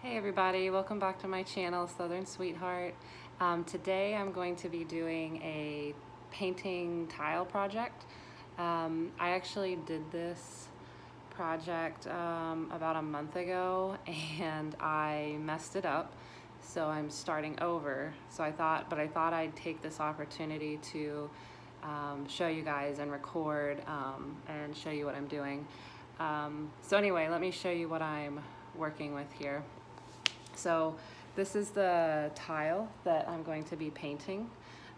Hey everybody, welcome back to my channel, Southern Sweetheart. Today I'm going to be doing a painting tile project. I actually did this project about a month ago and I messed it up, so I'm starting over. I thought I'd take this opportunity to show you guys and record and show you what I'm doing. So anyway, let me show you what I'm working with here. So this is the tile that I'm going to be painting.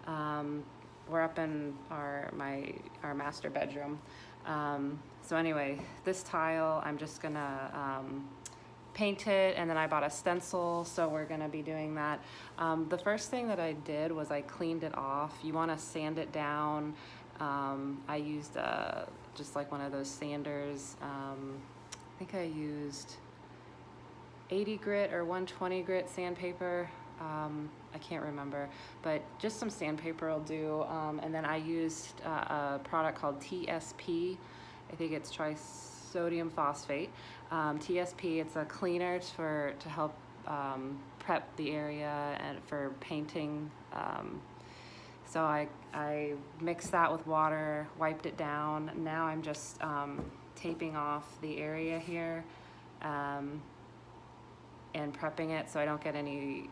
We're up in our master bedroom. So anyway, this tile, I'm just gonna paint it, and then I bought a stencil, so we're gonna be doing that. The first thing that I did was I cleaned it off. You wanna sand it down. I used just like one of those sanders. I think I used 80 grit or 120 grit sandpaper. I can't remember, but just some sandpaper will do. And then I used a product called TSP. I think it's trisodium phosphate. TSP, it's a cleaner to help prep the area and for painting. So I mixed that with water, wiped it down. Now I'm just taping off the area here. And prepping it so I don't get any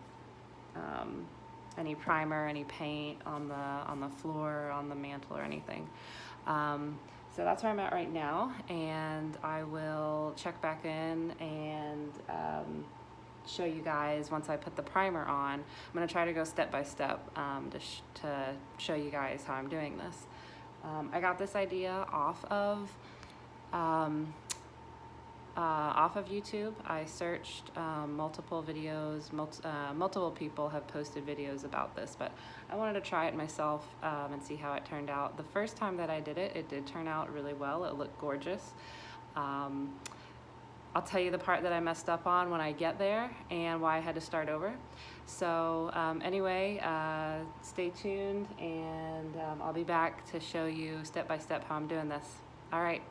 primer, any paint on the floor, on the mantle, or anything. So that's where I'm at right now, and I will check back in and show you guys once I put the primer on. I'm gonna try to go step by step to show you guys how I'm doing this. I got this idea off of YouTube. I searched multiple videos, multiple people have posted videos about this, but I wanted to try it myself and see how it turned out. The first time that I did it, it did turn out really well. It looked gorgeous. I'll tell you the part that I messed up on when I get there and why I had to start over. So anyway, stay tuned, and I'll be back to show you step by step how I'm doing this. All right.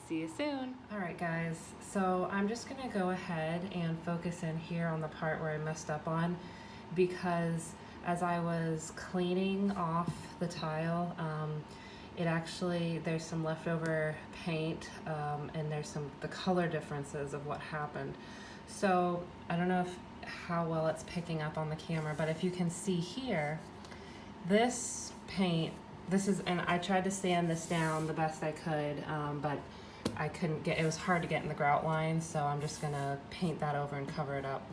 See you soon. All right, guys, so I'm just gonna go ahead and focus in here on the part where I messed up on, because as I was cleaning off the tile, there's some leftover paint, and there's the color differences of what happened. So I don't know how well it's picking up on the camera, but if you can see here, this paint, and I tried to sand this down the best I could, but I couldn't it was hard to get in the grout line, so I'm just gonna paint that over and cover it up.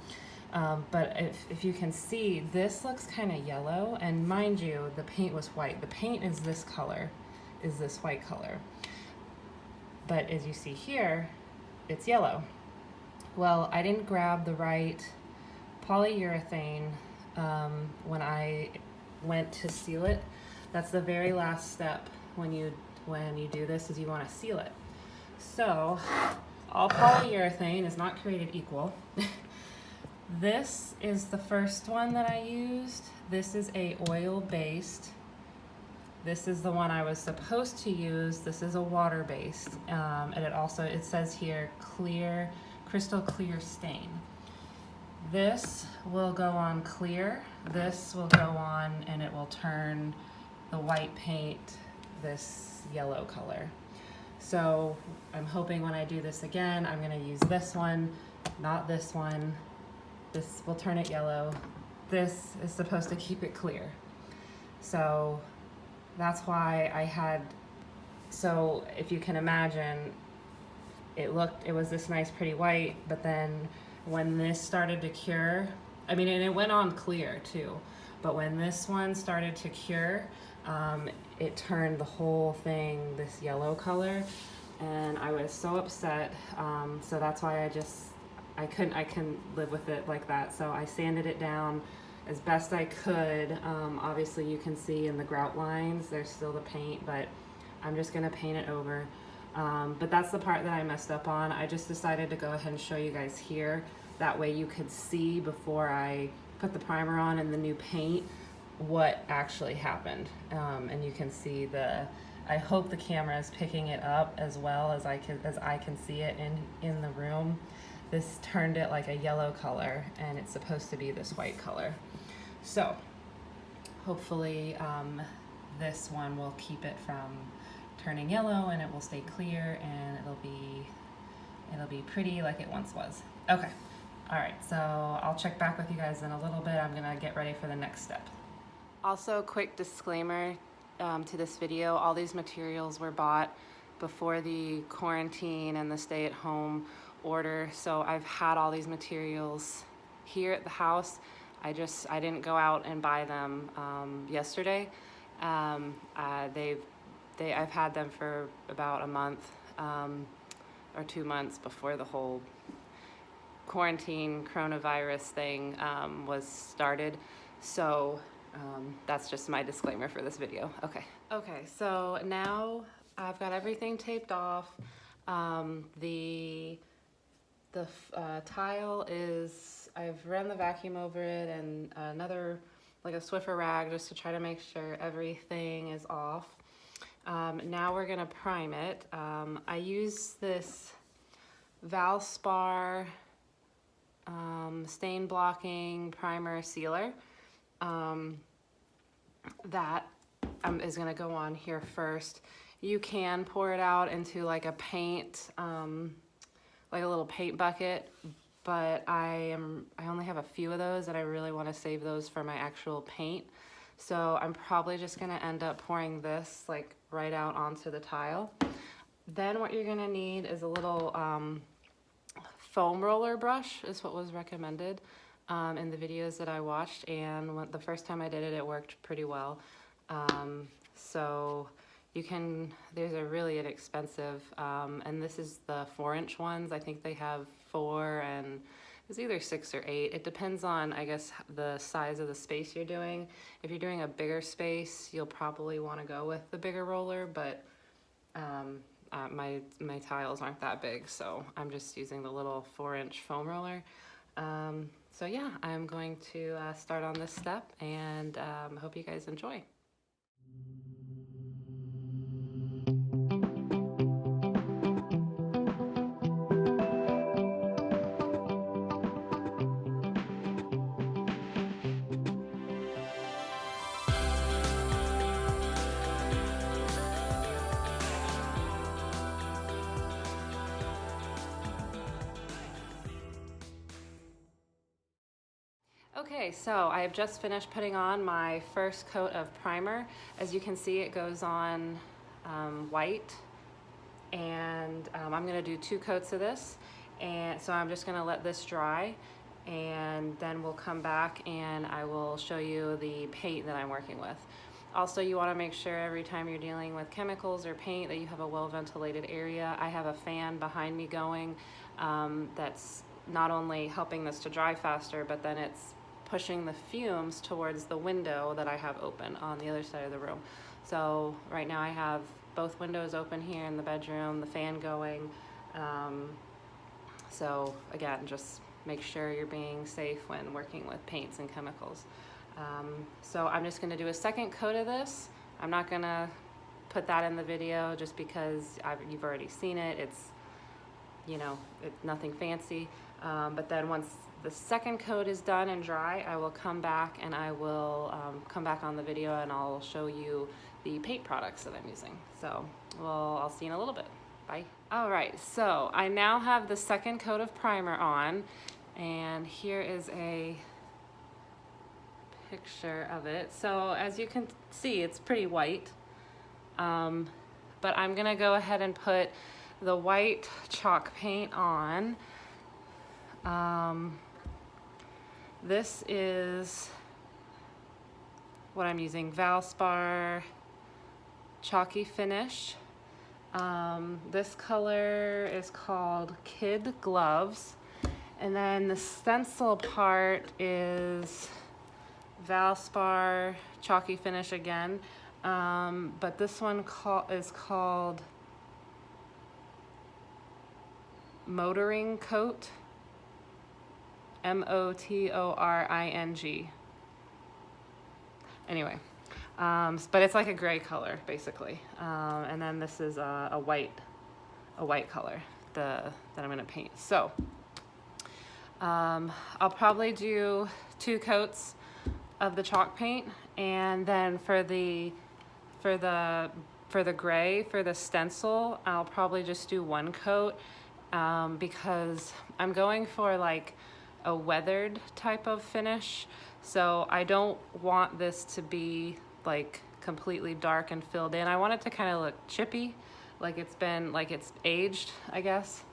But if you can see, this looks kind of yellow, and mind you, the paint was white. The paint is this color, is this white color. But as you see here, it's yellow. Well, I didn't grab the right polyurethane when I went to seal it. That's the very last step when you do this, is you want to seal it. So all polyurethane is not created equal. This is the first one that I used. This is a oil-based. This is the one I was supposed to use. This is a water-based, and it says here clear, crystal clear stain. This will go on clear. This will go on, and it will turn the white paint this yellow color. So I'm hoping when I do this again, I'm gonna use this one, not this one. This will turn it yellow. This is supposed to keep it clear. So that's why so if you can imagine, it was this nice pretty white, but then when this started to cure, and it went on clear too, but when this one started to cure, it turned the whole thing this yellow color, and I was so upset. So that's why I couldn't live with it like that. So I sanded it down as best I could. Obviously you can see in the grout lines, there's still the paint, but I'm just gonna paint it over. But that's the part that I messed up on. I just decided to go ahead and show you guys here. That way you could see before I put the primer on and the new paint what actually happened. And you can see I hope the camera is picking it up as well as I can see it in the room. this turned it like a yellow color, and it's supposed to be this white color. So hopefully this one will keep it from turning yellow, and it will stay clear, and it'll be pretty like it once was. Okay, all right, so I'll check back with you guys in a little bit. I'm gonna get ready for the next step. Also, quick disclaimer to this video, all these materials were bought before the quarantine and the stay-at-home order, so I've had all these materials here at the house. I didn't go out and buy them yesterday. I've had them for about a month or 2 months before the whole quarantine coronavirus thing was started. So that's just my disclaimer for this video. Okay, so now I've got everything taped off. The tile is, I've run the vacuum over it and another, like a Swiffer rag, just to try to make sure everything is off. Now we're gonna prime it. I use this Valspar stain blocking primer sealer. That is gonna go on here first. You can pour it out into like a paint, like a little paint bucket, but I only have a few of those, and I really want to save those for my actual paint. So I'm probably just gonna end up pouring this like right out onto the tile. Then what you're gonna need is a little foam roller brush, is what was recommended in the videos that I watched, and the first time I did it, it worked pretty well. So you can, there's a really inexpensive, and this is the 4-inch ones. I think they have 4 and it's either 6 or 8. It depends on, I guess, the size of the space you're doing. If you're doing a bigger space, you'll probably want to go with the bigger roller, but my tiles aren't that big, so I'm just using the little 4-inch foam roller. So yeah, I'm going to start on this step, and hope you guys enjoy. Okay, so I have just finished putting on my first coat of primer. As you can see, it goes on white, and I'm gonna do 2 coats of this, and so I'm just gonna let this dry, and then we'll come back and I will show you the paint that I'm working with. Also, you wanna make sure every time you're dealing with chemicals or paint that you have a well-ventilated area. I have a fan behind me going that's not only helping this to dry faster, but then it's pushing the fumes towards the window that I have open on the other side of the room. So right now I have both windows open here in the bedroom, the fan going. So again, just make sure you're being safe when working with paints and chemicals. So I'm just gonna do a second coat of this. I'm not gonna put that in the video just because you've already seen it. It's, you know, it's nothing fancy. But then once the second coat is done and dry, I will come back and I will come back on the video and I'll show you the paint products that I'm using. So I'll see you in a little bit. Bye. All right, so I now have the second coat of primer on, and here is a picture of it. So as you can see, it's pretty white, but I'm gonna go ahead and put the white chalk paint on. This is what I'm using, Valspar Chalky Finish. This color is called Kid Gloves. And then the stencil part is Valspar Chalky Finish again. But this one is called Motoring Coat. M-O-T-O-R-I-N-G. Anyway, but it's like a gray color basically. And then this is a white color that I'm gonna paint. So I'll probably do 2 coats of the chalk paint, and then for the gray, for the stencil, I'll probably just do 1 coat, because I'm going for like a weathered type of finish. So I don't want this to be like completely dark and filled in. I want it to kind of look chippy, like it's aged, I guess.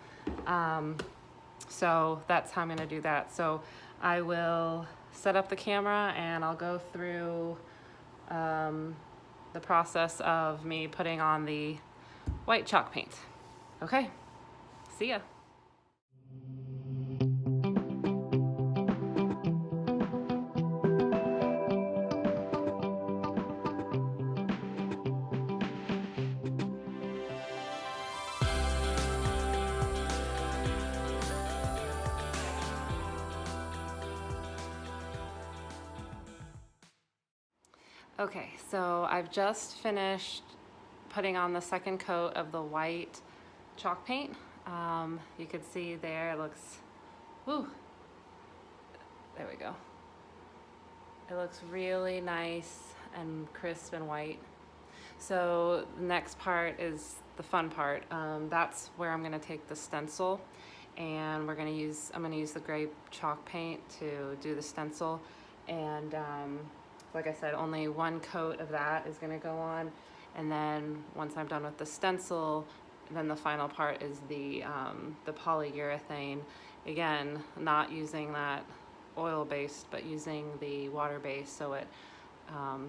So that's how I'm gonna do that. So I will set up the camera and I'll go through the process of me putting on the white chalk paint. Okay, see ya. Okay, so I've just finished putting on the 2nd coat of the white chalk paint. You can see there, it looks, woo, there we go. It looks really nice and crisp and white. So the next part is the fun part. That's where I'm gonna take the stencil, and I'm gonna use the gray chalk paint to do the stencil. And like I said, only 1 coat of that is gonna go on. And then once I'm done with the stencil, then the final part is the polyurethane. Again, not using that oil-based, but using the water-based so it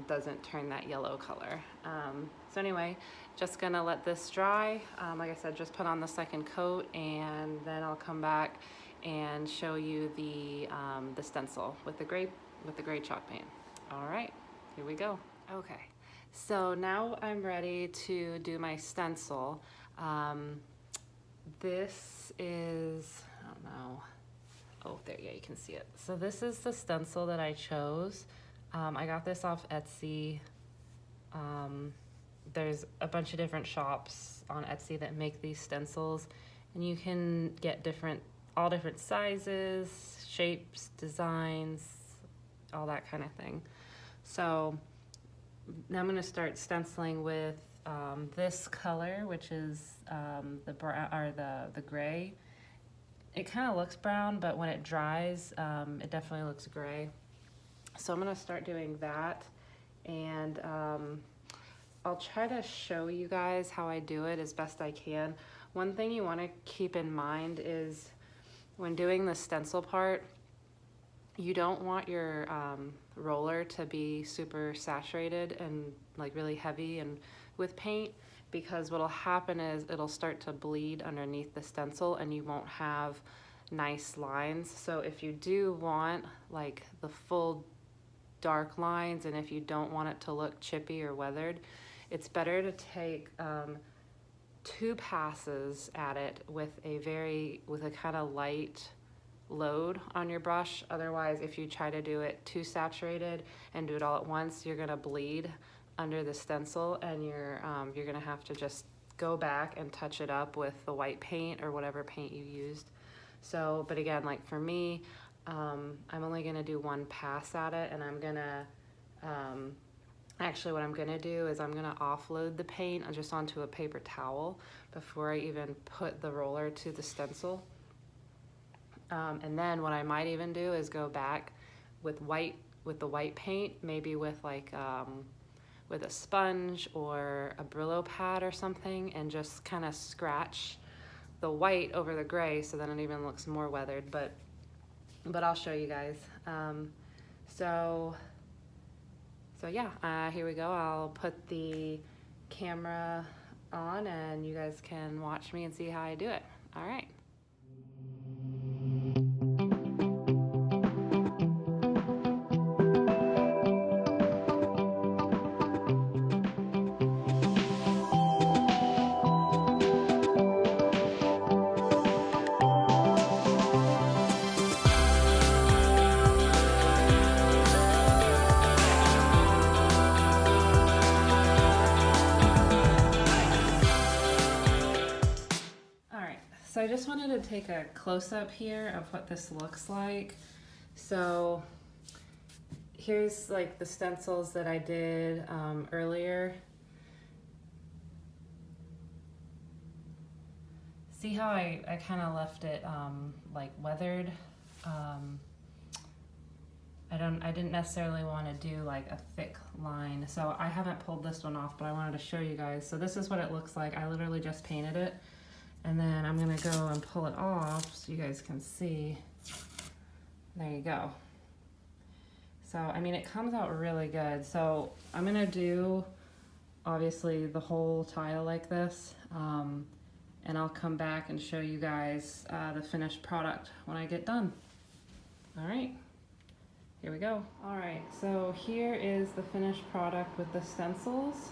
doesn't turn that yellow color. So anyway, just gonna let this dry. Like I said, just put on the 2nd coat, and then I'll come back and show you the stencil with the gray chalk paint. All right, here we go. Okay, so now I'm ready to do my stencil. This is, I don't know, oh, there, yeah, you can see it. So this is the stencil that I chose. I got this off Etsy. There's a bunch of different shops on Etsy that make these stencils, and you can get all different sizes, shapes, designs, all that kind of thing. So now I'm going to start stenciling with this color, which is the brown, or the gray. It kind of looks brown, but when it dries, it definitely looks gray. So I'm going to start doing that, and I'll try to show you guys how I do it as best I can. One thing you want to keep in mind is when doing the stencil part, you don't want your roller to be super saturated and like really heavy and with paint, because what'll happen is it'll start to bleed underneath the stencil and you won't have nice lines. So if you do want like the full dark lines, and if you don't want it to look chippy or weathered, it's better to take 2 passes at it with a kind of light load on your brush. Otherwise, if you try to do it too saturated and do it all at once, you're gonna bleed under the stencil, and you're gonna have to just go back and touch it up with the white paint or whatever paint you used. So, but again, like for me, I'm only gonna do 1 pass at it, and I'm gonna actually what I'm gonna do is I'm gonna offload the paint just onto a paper towel before I even put the roller to the stencil. And then what I might even do is go back with the white paint, maybe with like with a sponge or a Brillo pad or something, and just kind of scratch the white over the gray so then it even looks more weathered. But I'll show you guys. So yeah, here we go. I'll put the camera on and you guys can watch me and see how I do it. All right. So I just wanted to take a close-up here of what this looks like. So here's like the stencils that I did earlier. See how I kind of left it like weathered? I didn't necessarily want to do like a thick line, so I haven't pulled this one off, but I wanted to show you guys. So this is what it looks like. I literally just painted it, and then I'm gonna go and pull it off so you guys can see. There you go. So I mean, it comes out really good. So I'm gonna do obviously the whole tile like this, and I'll come back and show you guys the finished product when I get done. All right. Here we go. All right, so here is the finished product with the stencils.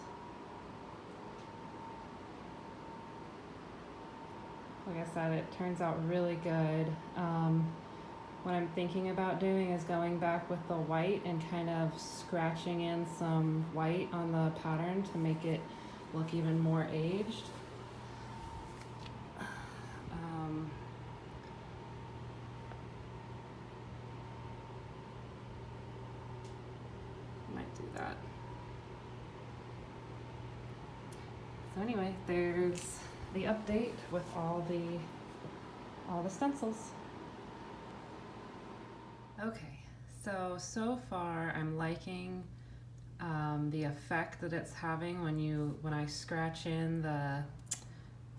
Like I said, it turns out really good. What I'm thinking about doing is going back with the white and kind of scratching in some white on the pattern to make it look even more aged. Might do that. So anyway, there's the update with all the stencils. Okay, so far I'm liking the effect that it's having when I scratch in the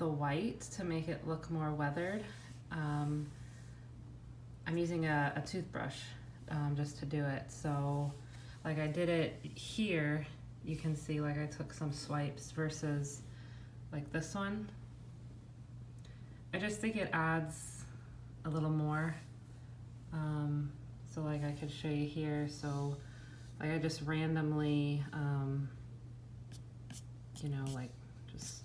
white to make it look more weathered. I'm using a toothbrush just to do it. So like I did it here, you can see like I took some swipes versus like this one. I just think it adds a little more. So like I could show you here. So like I just randomly, you know, like just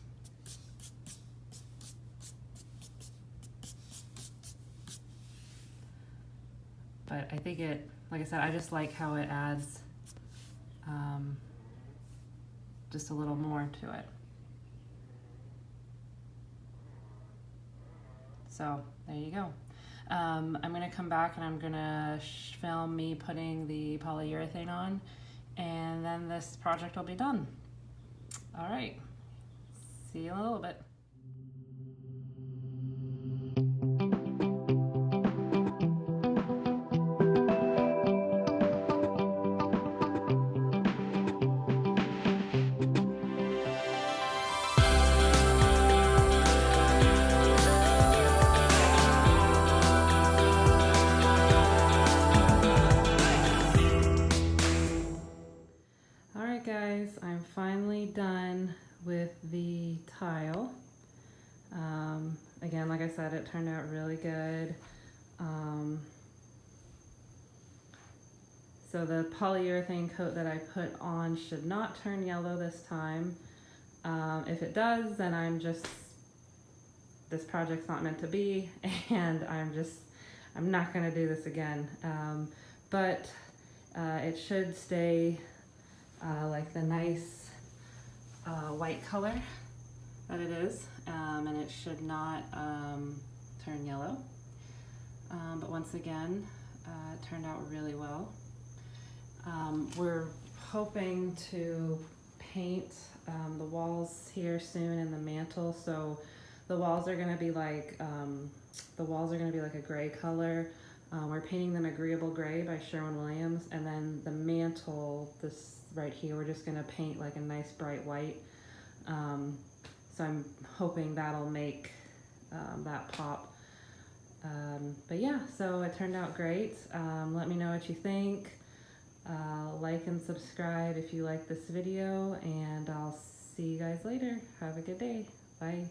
but I think it, like I said, I just like how it adds just a little more to it. So there you go. I'm gonna come back and I'm gonna film me putting the polyurethane on, and then this project will be done. All right, see you in a little bit. Guys, I'm finally done with the tile. Again, like I said, it turned out really good. So the polyurethane coat that I put on should not turn yellow this time. If it does, then this project's not meant to be, and I'm not gonna do this again. But it should stay like the nice white color that it is, and it should not turn yellow. But once again, it turned out really well. We're hoping to paint the walls here soon and the mantle. So the walls are going to be like a gray color. We're painting them Agreeable Gray by Sherwin-Williams, and then the mantle, this right here, we're just gonna paint like a nice bright white. So I'm hoping that'll make that pop. But yeah, so it turned out great. Let me know what you think. Like and subscribe if you like this video, and I'll see you guys later. Have a good day. Bye.